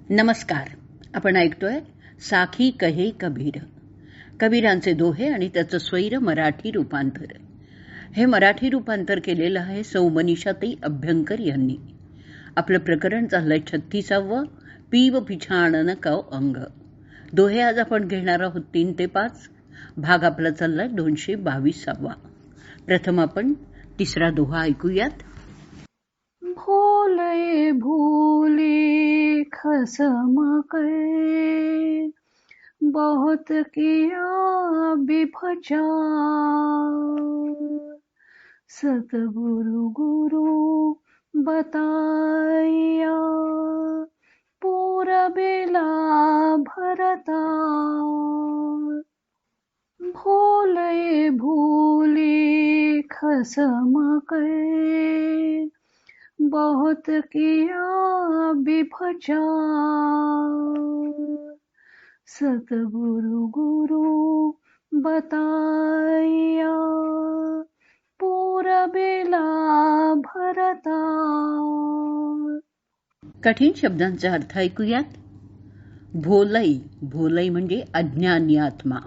नमस्कार. आपण ऐकतोय साखी कहे कबीर, कबीरांचे दोहे आणि त्याचं स्वैर मराठी रूपांतर. हे मराठी रूपांतर केलेलं आहे सौ मनीषाताई अभ्यंकर यांनी. आपलं प्रकरण चाललंय 36व पीव पिछाणन कव अंग. दोहे आज आपण घेणार आहोत 3 ते 5. भाग आपला चाललाय 222वा. प्रथम आपण तिसरा दोहा ऐकूयात. भोले भूले खसम कर, बहुत किया विभचार, सतगुरु गुरु बताया, पूरबिला भरता. भोले भूले खसम कर, बहुत किया विभचार, सतगुरु गुरु बताया, पूरबिला भरता. कठीण शब्दांचा अर्थ ऐकूयात. भोलई, भोलई म्हणजे अज्ञानी आत्मा.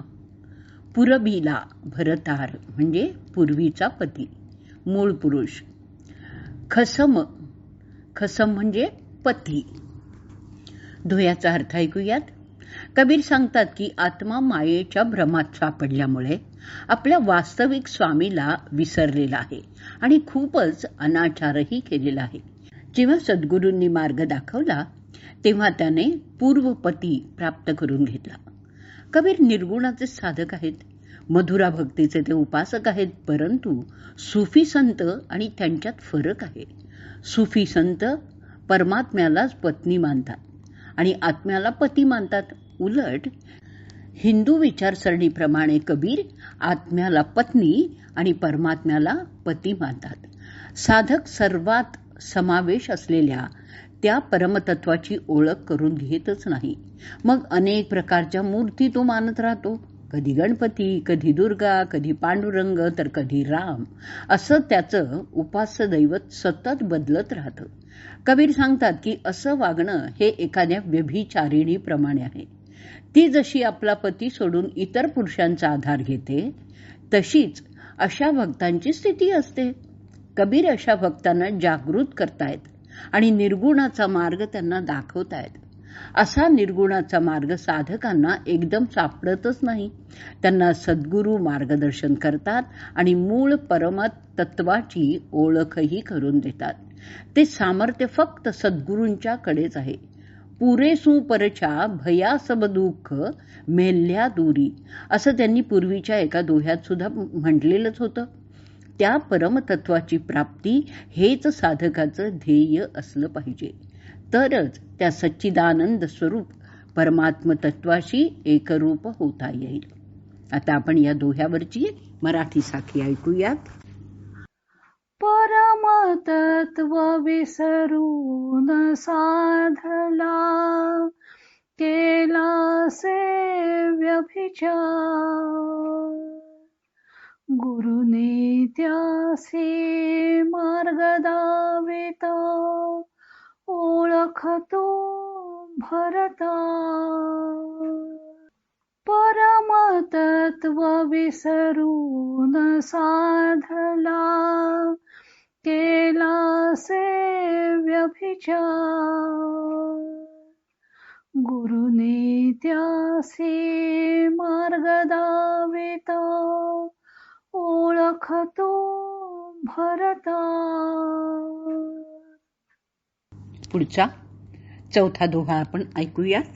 पुरबीला, भरतार म्हणजे पूर्वीचा पती, मूळ पुरुष. खसम, खसम म्हणजे पती. दोह्याचा अर्थ ऐकूयात. कबीर सांगतात की आत्मा मायेच्या भ्रमात सापडल्यामुळे आपल्या वास्तविक स्वामीला विसरलेला आहे आणि खूपच अनाचारही केलेला आहे. जेव्हा सद्गुरूंनी मार्ग दाखवला तेव्हा त्याने पूर्वपती प्राप्त करून घेतला. कबीर निर्गुणाचे साधक आहेत, मधुरा भक्तीचे ते उपासक आहेत, परंतु सुफी संत आणि त्यांच्यात फरक आहे. सुफी संत परमात्म्यालाच पत्नी मानतात आणि आत्म्याला पती मानतात. उलट हिंदू विचारसरणीप्रमाणे कबीर आत्म्याला पत्नी आणि परमात्म्याला पती मानतात. साधक सर्वात समावेश असलेल्या त्या परमतत्वाची ओळख करून घेतच नाही. मग अनेक प्रकारच्या मूर्ती तो मानत राहतो. कधी गणपती, कधी दुर्गा, कधी पांडुरंग, तर कधी राम, असं त्याचं उपास्य दैवत सतत बदलत राहतं. कबीर सांगतात की असं वागणं हे एखाद्या व्यभिचारिणीप्रमाणे आहे. ती जशी आपला पती सोडून इतर पुरुषांचा आधार घेते तशीच अशा भक्तांची स्थिती असते. कबीर अशा भक्तांना जागृत करतायत आणि निर्गुणाचा मार्ग त्यांना दाखवतायत. असा निर्गुणाचा मार्ग साधकांना एकदम सापडतच नाही. त्यांना सद्गुरू मार्गदर्शन करतात आणि मूळ परमत तत्वाची ओळखही करून देतात. ते सामर्थ्य फक्त सद्गुरूंच्या कडेच आहे. पुरेसू परच्या भया सब दुःख मेल्या दूरी, असं त्यांनी पूर्वीच्या एका दोह्यात सुद्धा म्हटलेलंच होतं. त्या परमतत्वाची प्राप्ती हेच साधकाचं ध्येय असलं पाहिजे, तरच त्या सच्चिदानंद स्वरूप परमात्मतत्वाशी एकरूप होता येईल. आता आपण या दोह्यावरची मराठी साखी ऐकूयात. परमतत्व विसरून साधला, केला से व्यभिचार, गुरुने त्यासी मार्ग दाविता, ओळखतो भरता. परमतत्व विसरून साधला, केला से व्यभिचार, गुरुने त्यासी मार्ग दाविता, ओळखतो भरता. पुढचा चौथा दोहा आपण ऐकूयात.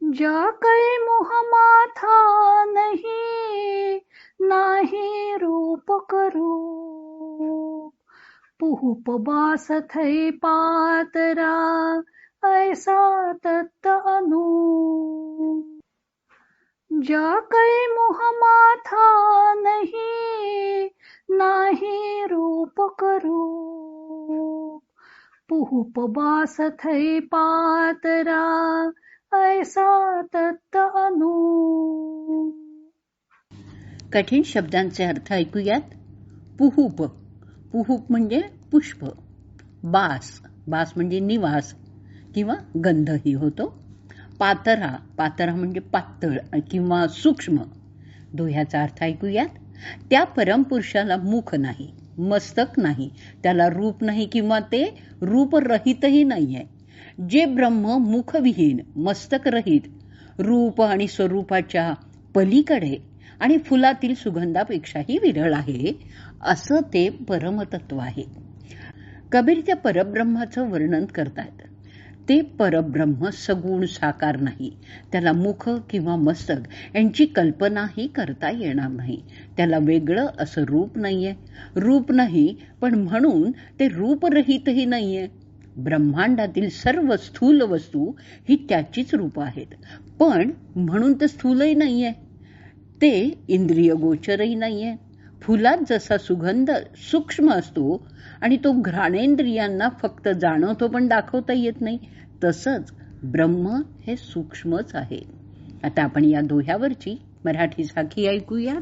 जा कै मोह माथा नहीं, नाही रूप करू, पुहुप बास थई पातरा, ऐसा तत्त अनु. जा कै मोह माथा नहीं, नाही रूप करू, पुहुप बास थई पातरा, ऐसा तत्त अनु. कठीण शब्दांचे अर्थ ऐकूयात. पुहूप, पुहूप म्हणजे पुष्प. बास, बास म्हणजे निवास. किंवा गंधही होतो. पातरा, पातरा म्हणजे पातळ किंवा सूक्ष्म. दोह्याचा अर्थ ऐकूयात. त्या परमपुरुषाला मुख नाही, मस्तक नाही, त्याला रूप नाही किंवा ते रूपरहितही नाही आहे. जे ब्रह्म मुखविहीन, मस्तकरहित, रूप आणि स्वरूपाच्या पलीकडे आणि फुलातील सुगंधापेक्षाही विरळ आहे, असं ते परमतत्व आहे. कबीर त्या परब्रह्माचं वर्णन करतात. ते परब्रह्म सगुण साकार नाही, त्याला मुख किंवा मस्तक यांची कल्पनाही करता येणार नाही. त्याला वेगळं असं रूप नाहीये, रूप नाही पण म्हणून ते रूपरहितही नाहीये. ब्रह्मांडातील सर्व स्थूल वस्तू ही त्याचीच रूपं आहेत, पण म्हणून ते स्थूलही नाहीये, ते इंद्रिय गोचरही नाहीये. फुलात जसा सुगंध सूक्ष्म असतो आणि तो घ्राणेंद्रियांना फक्त जाणवतो पण दाखवता येत नाही, तसंच ब्रह्म हे सूक्ष्मच आहे. आता आपण या दोह्यावरची मराठी साखी ऐकूयात.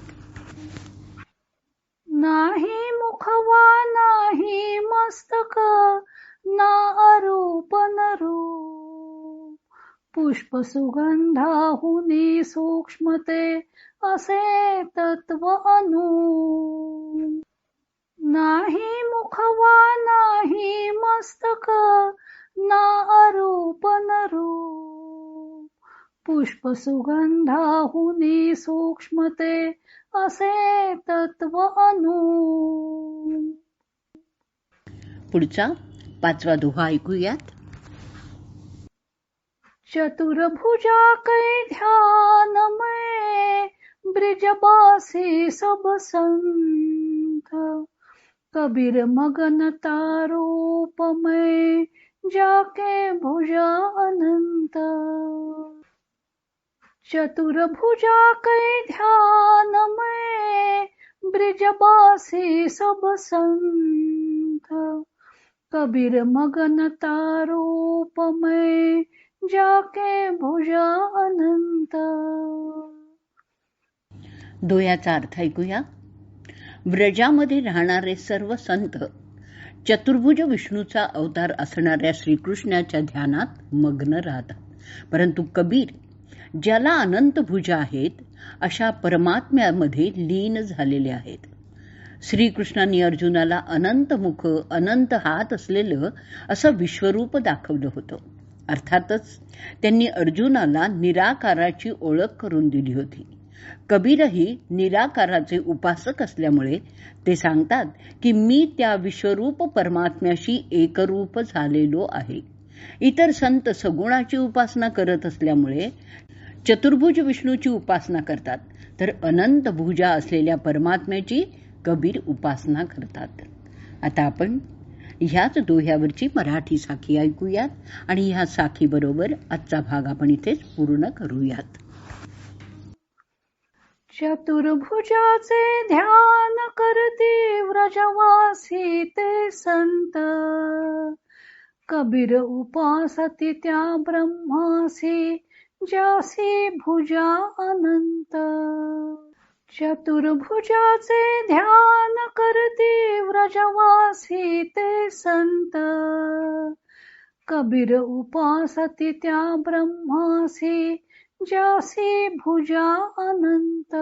नाही मुखवा नाही मस्तक, ना अरूप न रूप. पुष्प सुगंधाहुनी सूक्ष्मते, असे तत्व अनूप. नाही मुखवा नाही मस्तक, ना अरूप न रूप. पुष्प सुगंधाहुनी सूक्ष्मते, असे तत्व अनूप. पुढचा 5वा दोहा ऐकूयात. चतुर्भुजा कै ध्यान में, ब्रिजबासी सब संत. कबीर मगनता रूप में, जाके भुजा अनंत. चतुर्भुजा कै ध्यान में, ब्रिजबासी सब संत. कबीर मगनता रूप में, जाके भुजा अनंत. दोह्याचा अर्थ ऐकूया. व्रजामध्ये राहणारे सर्व संत चतुर्भुज विष्णूचा अवतार असणाऱ्या श्रीकृष्णाच्या ध्यानात मग्न राहतात, परंतु कबीर ज्याला अनंत भुजा आहेत अशा परमात्म्यामध्ये लीन झालेले आहेत. श्रीकृष्णांनी अर्जुनाला अनंत मुख, अनंत हात असलेलं असं विश्वरूप दाखवलं होतं. अर्थातच त्यांनी अर्जुनाला निराकाराची ओळख करून दिली होती. कबीरही निराकाराचे उपासक असल्यामुळे ते सांगतात की मी त्या विश्वरूप परमात्म्याशी एकरूप झालेलो आहे. इतर संत सगुणाची उपासना करत असल्यामुळे चतुर्भुज विष्णूची उपासना करतात, तर अनंत भुजा असलेल्या परमात्म्याची कबीर उपासना करतात. आता आपण ह्याच दोह्यावरची मराठी साखी ऐकूयात आणि ह्या साखीबरोबर आजचा भाग आपण इथेच पूर्ण करूयात. चतुर्भुजाचे ध्यान करती व्रजवासी ते संत. कबीर उपासती त्या ब्रह्मासी, ज्यासी भुजा अनंत. चतुर्भुजाचे ध्यान करती व्रजवासी ते संत. कबीर उपासती त्या ब्रह्मासी, ज्यासी भुजा अनंत.